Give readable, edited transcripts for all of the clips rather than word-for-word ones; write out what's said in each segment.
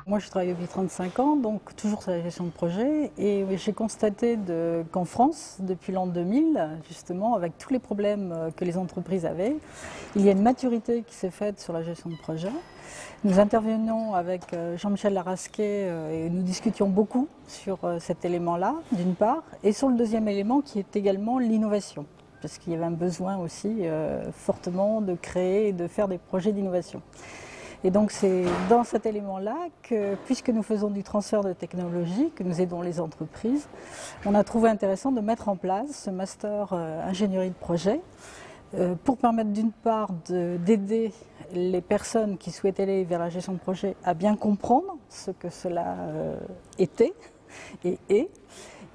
Moi, je travaille depuis 35 ans, donc toujours sur la gestion de projet. Et j'ai constaté qu'en France, depuis l'an 2000, justement, avec tous les problèmes que les entreprises avaient, il y a une maturité qui s'est faite sur la gestion de projet. Nous intervenons avec Jean-Michel Larasquet et nous discutions beaucoup sur cet élément-là, d'une part, et sur le deuxième élément qui est également l'innovation, parce qu'il y avait un besoin aussi fortement de créer et de faire des projets d'innovation. Et donc c'est dans cet élément-là que, puisque nous faisons du transfert de technologie, que nous aidons les entreprises, on a trouvé intéressant de mettre en place ce master ingénierie de projet pour permettre d'une part d'aider les personnes qui souhaitent aller vers la gestion de projet à bien comprendre ce que cela était et est,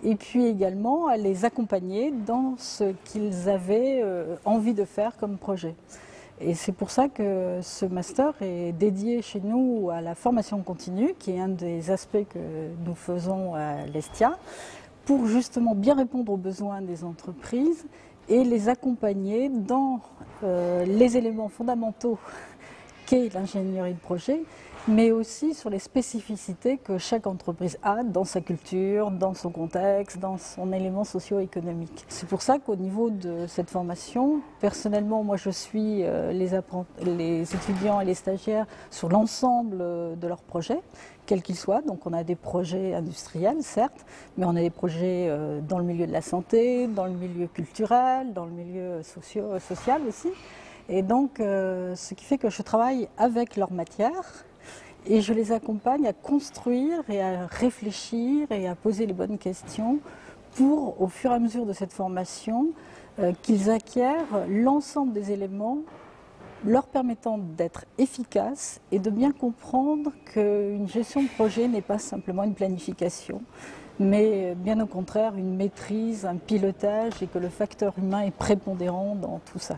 et puis également à les accompagner dans ce qu'ils avaient envie de faire comme projet. Et c'est pour ça que ce master est dédié chez nous à la formation continue, qui est un des aspects que nous faisons à l'Estia, pour justement bien répondre aux besoins des entreprises et les accompagner dans les éléments fondamentaux qu'est l'ingénierie de projet, mais aussi sur les spécificités que chaque entreprise a dans sa culture, dans son contexte, dans son élément socio-économique. C'est pour ça qu'au niveau de cette formation, personnellement, moi je suis les étudiants et les stagiaires sur l'ensemble de leurs projets, quels qu'ils soient. Donc on a des projets industriels, certes, mais on a des projets dans le milieu de la santé, dans le milieu culturel, dans le milieu social aussi. Et donc, ce qui fait que je travaille avec leur matière et je les accompagne à construire et à réfléchir et à poser les bonnes questions pour, au fur et à mesure de cette formation, qu'ils acquièrent l'ensemble des éléments leur permettant d'être efficaces et de bien comprendre qu'une gestion de projet n'est pas simplement une planification, mais bien au contraire une maîtrise, un pilotage et que le facteur humain est prépondérant dans tout ça.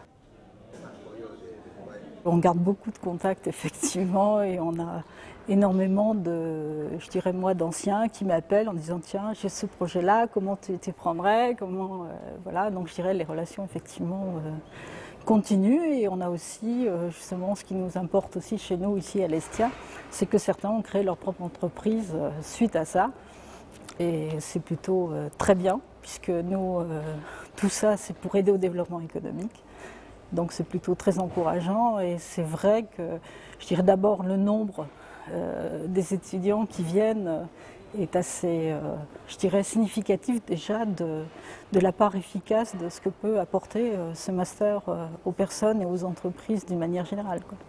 On garde beaucoup de contacts effectivement et on a énormément je dirais moi, d'anciens qui m'appellent en disant tiens j'ai ce projet-là, comment tu t'y prendrais, comment voilà, donc je dirais les relations effectivement continuent et on a aussi justement ce qui nous importe aussi chez nous ici à l'Estia, c'est que certains ont créé leur propre entreprise suite à ça et c'est plutôt très bien puisque nous tout ça c'est pour aider au développement économique. Donc c'est plutôt très encourageant et c'est vrai que je dirais d'abord le nombre des étudiants qui viennent est assez, je dirais, significatif déjà de la part efficace de ce que peut apporter ce master aux personnes et aux entreprises d'une manière générale, quoi.